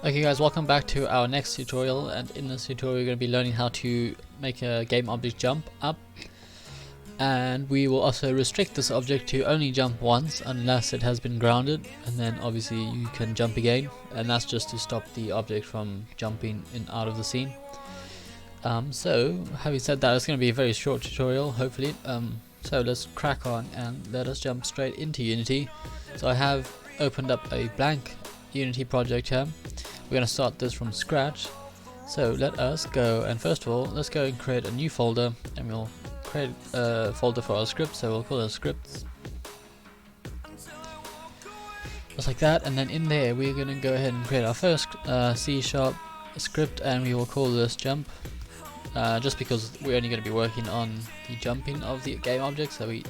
Okay guys, welcome back to our next tutorial, and in this tutorial we're going to be learning how to make a game object jump up, and we will also restrict this object to only jump once unless it has been grounded, and then obviously you can jump again, and that's just to stop the object from jumping in out of the scene. So having said that, it's going to be a very short tutorial hopefully, so let's crack on and let us jump straight into Unity. So I have opened up a blank Unity project here. We're going to start this from scratch, so let us go, and first of all let's go and create a new folder, and we'll create a folder for our script, so we'll call it scripts, just like that. And then in there we're going to go ahead and create our first C# script, and we will call this jump, just because we're only going to be working on the jumping of the game object, so we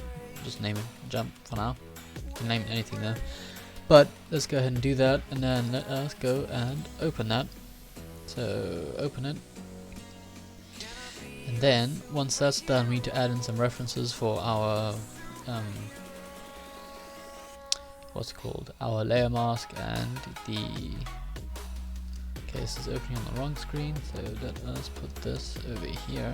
just name it jump for now. You can name it anything there. But let's go ahead and do that, and then let us go and open that. So open it, and then once that's done we need to add in some references for our what's it called, our layer mask and the, okay, this is opening on the wrong screen, so let us put this over here.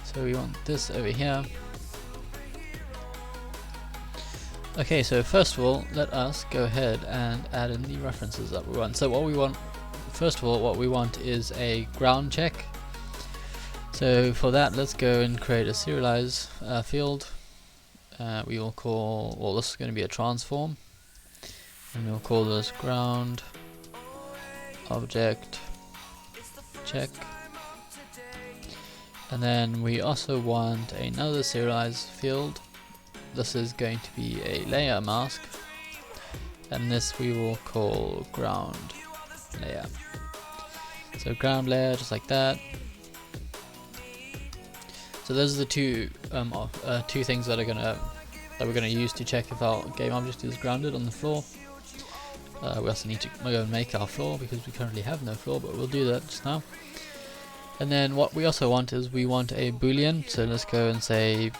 So we want this over here. Okay, so first of all, let us go ahead and add in the references that we want. So what we want, first of all, what we want is a ground check. So for that, let's go and create a serialize field. We will call, well, this is going to be a transform, and we'll call this ground object check. And then we also want another serialize field. This is going to be a layer mask, and this we will call ground layer. So ground layer, just like that. So those are the two things that we're gonna use to check if our game object is grounded on the floor. We also need to go and make our floor because we currently have no floor, but we'll do that just now. And then what we also want is we want a boolean. So let's go and say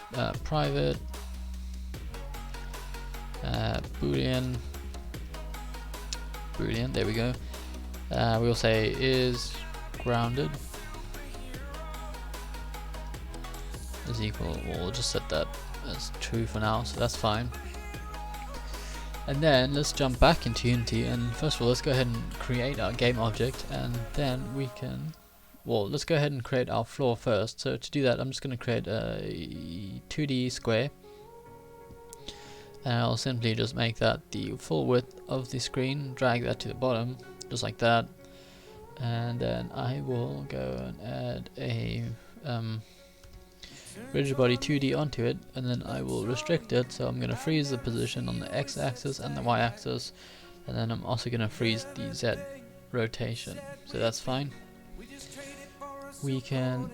private boolean, there we go. We'll say is grounded is equal, we'll just set that as true for now, so that's fine. And then let's jump back into Unity, and first of all let's go ahead and create our game object, and then we can, well, let's go ahead and create our floor first. So to do that I'm just going to create a 2D square, and I'll simply just make that the full width of the screen, drag that to the bottom, just like that. And then I will go and add a rigid body 2D onto it, and then I will restrict it, so I'm going to freeze the position on the x-axis and the y-axis, and then I'm also going to freeze the z rotation, so that's fine. We can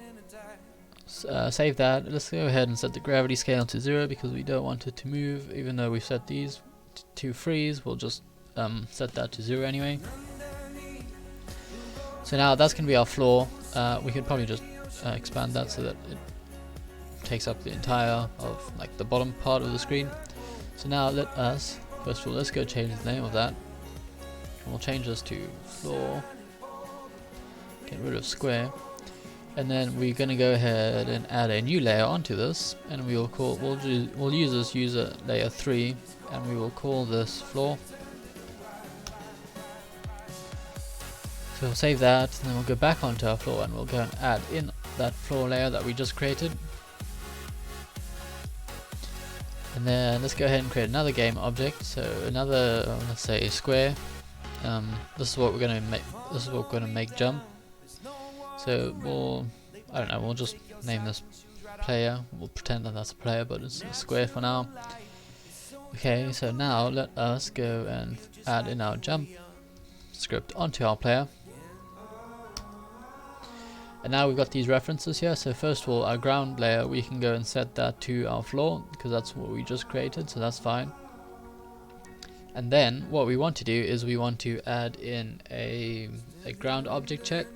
save that. Let's go ahead and set the gravity scale to 0 because we don't want it to move, even though we've set these to freeze. We'll just set that to 0 anyway. So now that's going to be our floor. We could probably just expand that so that it takes up the entire of like the bottom part of the screen. So now let us, first of all, let's go change the name of that. We'll change this to floor, get rid of square. And then we're going to go ahead and add a new layer onto this, and we will call, we'll use this user layer 3, and we will call this floor. So we'll save that, and then we'll go back onto our floor, and we'll go and add in that floor layer that we just created. And then let's go ahead and create another game object. So another, let's say square. This is what we're going to make. This is what we're going to make jump. So we'll, I don't know, we'll just name this player. We'll pretend that that's a player, but it's a square for now. Okay, so now let us go and add in our jump script onto our player. And now we've got these references here. So first of all, our ground layer, we can go and set that to our floor because that's what we just created, so that's fine. And then what we want to do is we want to add in a ground object check.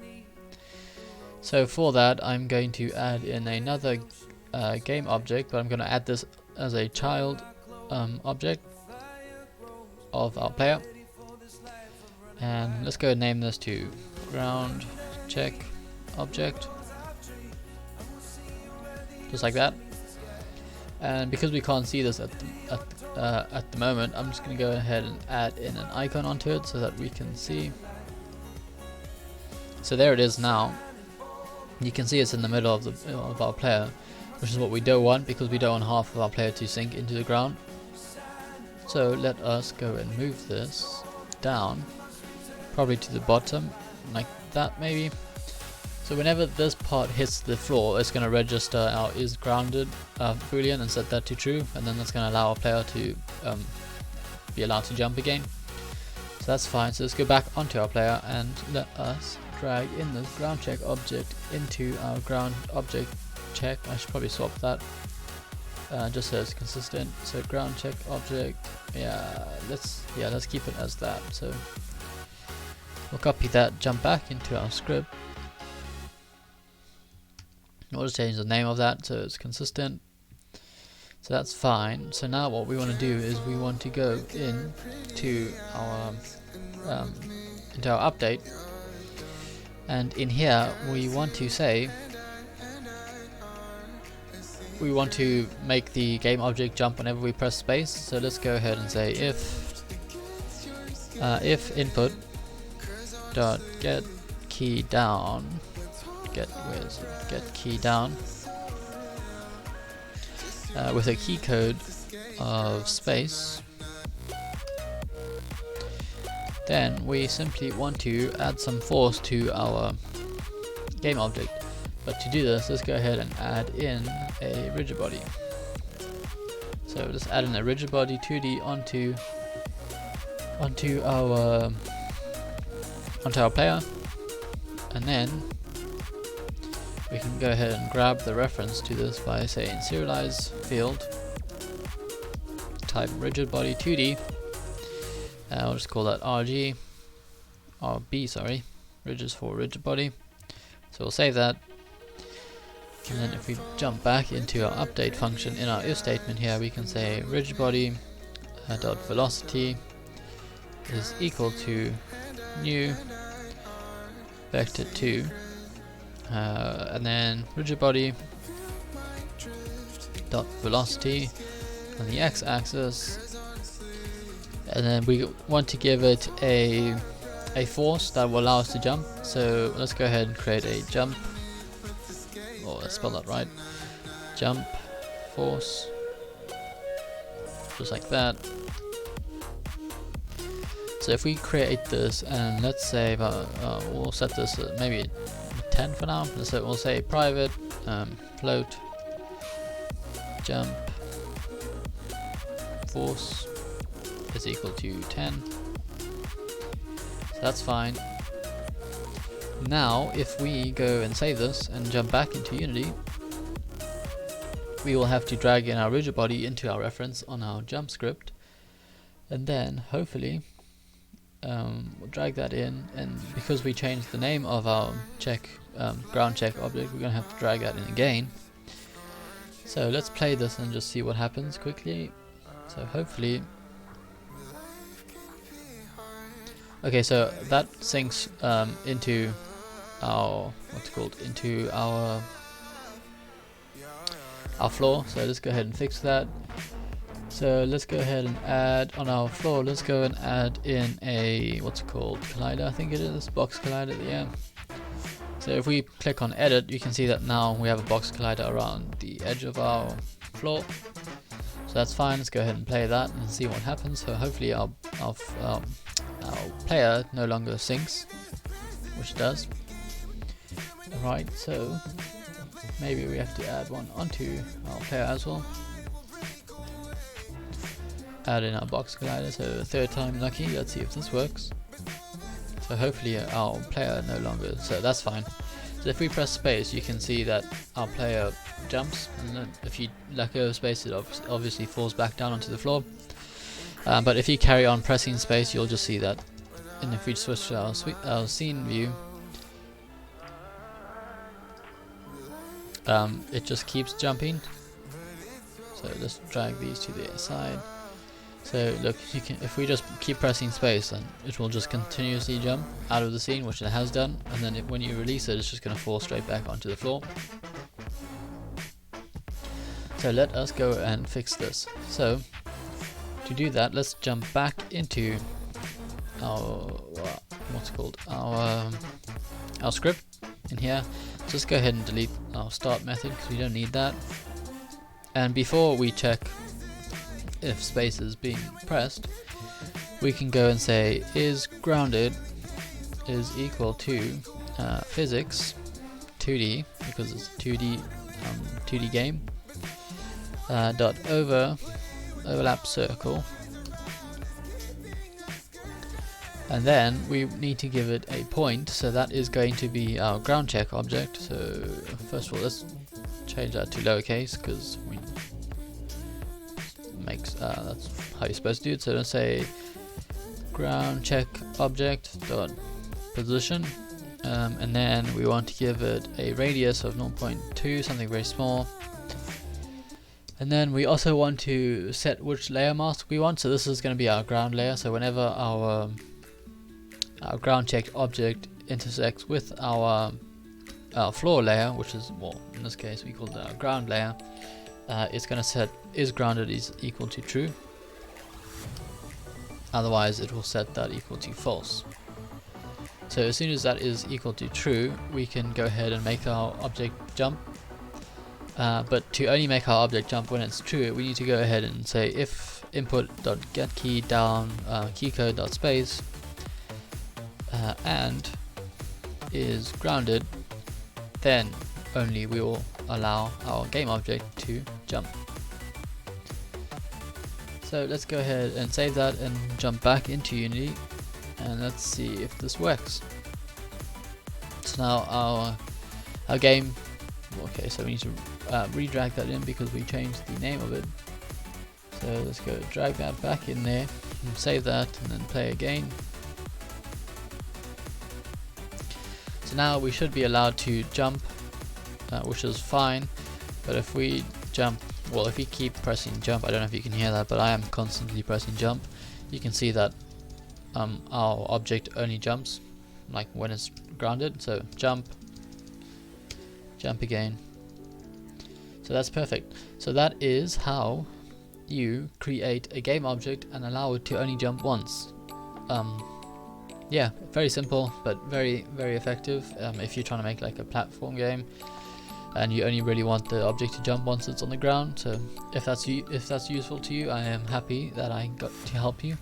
So for that I'm going to add in another game object, but I'm going to add this as a child object of our player. And let's go and name this to ground check object, just like that. And because we can't see this at the moment, I'm just going to go ahead and add in an icon onto it so that we can see. So there it is now. You can see it's in the middle of our player, which is what we don't want, because we don't want half of our player to sink into the ground. So let us go and move this down, probably to the bottom, like that maybe. So whenever this part hits the floor, it's going to register our is grounded boolean and set that to true, and then that's going to allow our player to be allowed to jump again. So that's fine. So let's go back onto our player and let us drag in this ground check object into our ground object check. I should probably swap that just so it's consistent. So ground check object, let's keep it as that. So we'll copy that, jump back into our script. We'll just change the name of that so it's consistent. So that's fine. So now what we want to do is we want to go into our update, and in here we want to say we want to make the game object jump whenever we press space. So let's go ahead and say if input dot get key down, get key down with a key code of space, then we simply want to add some force to our game object. But to do this, let's go ahead and add in a rigid body. So let's add in a rigid body 2D onto our player, and then we can go ahead and grab the reference to this by saying serialize field, type rigid body 2D, and I'll just call that RB, sorry, rigid is for rigid body. So we'll save that, and then if we jump back into our update function in our if statement here, we can say rigid body dot velocity is equal to new vector 2, and then rigid body dot velocity on the x-axis, and then we want to give it a force that will allow us to jump. So let's go ahead and create a jump, or let's spell that right, jump force, just like that. So if we create this, and let's say we'll set this at maybe 10 for now. So we'll say private float jump force is equal to 10. So that's fine. Now if we go and save this and jump back into Unity, we will have to drag in our rigid body into our reference on our jump script, and then hopefully we'll drag that in, and because we changed the name of our ground check object, we're going to have to drag that in again. So let's play this and just see what happens quickly. So hopefully, okay, so that sinks into our our floor. So let's go ahead and fix that. So let's go ahead and add on our floor, let's go and add in a collider, I think it is, box collider, yeah. So if we click on edit, you can see that now we have a box collider around the edge of our floor. So that's fine. Let's go ahead and play that and see what happens. So hopefully our player no longer sinks, which it does. Alright, so maybe we have to add one onto our player as well. Add in our box collider, so third time lucky. Let's see if this works. So hopefully our player no longer, so that's fine. So if we press space, you can see that our player jumps, and then if you let go of space, it obviously falls back down onto the floor. But if you carry on pressing space, you'll just see that. And if we switch to our scene view, it just keeps jumping. So let's drag these to the side. So look, you can, if we just keep pressing space, then it will just continuously jump out of the scene, which it has done, and then when you release it, it's just going to fall straight back onto the floor. So let us go and fix this. So to do that, let's jump back into our our script in here. Just go ahead and delete our start method because we don't need that. And before we check if space is being pressed, we can go and say is grounded is equal to physics 2D, because it's a 2D game, dot overlap circle, and then we need to give it a point, so that is going to be our ground check object. So first of all, let's change that to lowercase because we makes that's how you're supposed to do it. So let's say ground check object dot position, and then we want to give it a radius of 0.2, something very small. And then we also want to set which layer mask we want. So this is going to be our ground layer. So whenever our ground checked object intersects with our floor layer, which is, well, in this case we call it our ground layer, it's going to set is grounded is equal to true. Otherwise it will set that equal to false. So as soon as that is equal to true, we can go ahead and make our object jump. But to only make our object jump when it's true, we need to go ahead and say if input.getKey down keycode.space and is grounded, then only we will allow our game object to jump. So let's go ahead and save that and jump back into Unity, and let's see if this works. So now our game, okay, so we need to re-drag that in because we changed the name of it. So let's go drag that back in there and save that and then play again. So now we should be allowed to jump, which is fine, but if we jump, well, if we keep pressing jump, I don't know if you can hear that, but I am constantly pressing jump, you can see that our object only jumps like when it's grounded. So jump again. So that's perfect. So that is how you create a game object and allow it to only jump once. Yeah, very simple but very effective if you're trying to make like a platform game and you only really want the object to jump once it's on the ground. So if that's useful to you, I am happy that I got to help you.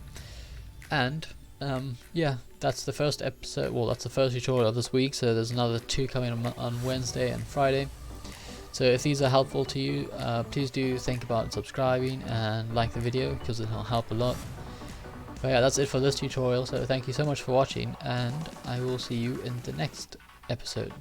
And yeah, that's the first episode. Well, that's the first tutorial of this week. So there's another 2 coming on Wednesday and Friday. So if these are helpful to you, please do think about subscribing and like the video because it will help a lot. But yeah, that's it for this tutorial. So thank you so much for watching, and I will see you in the next episode.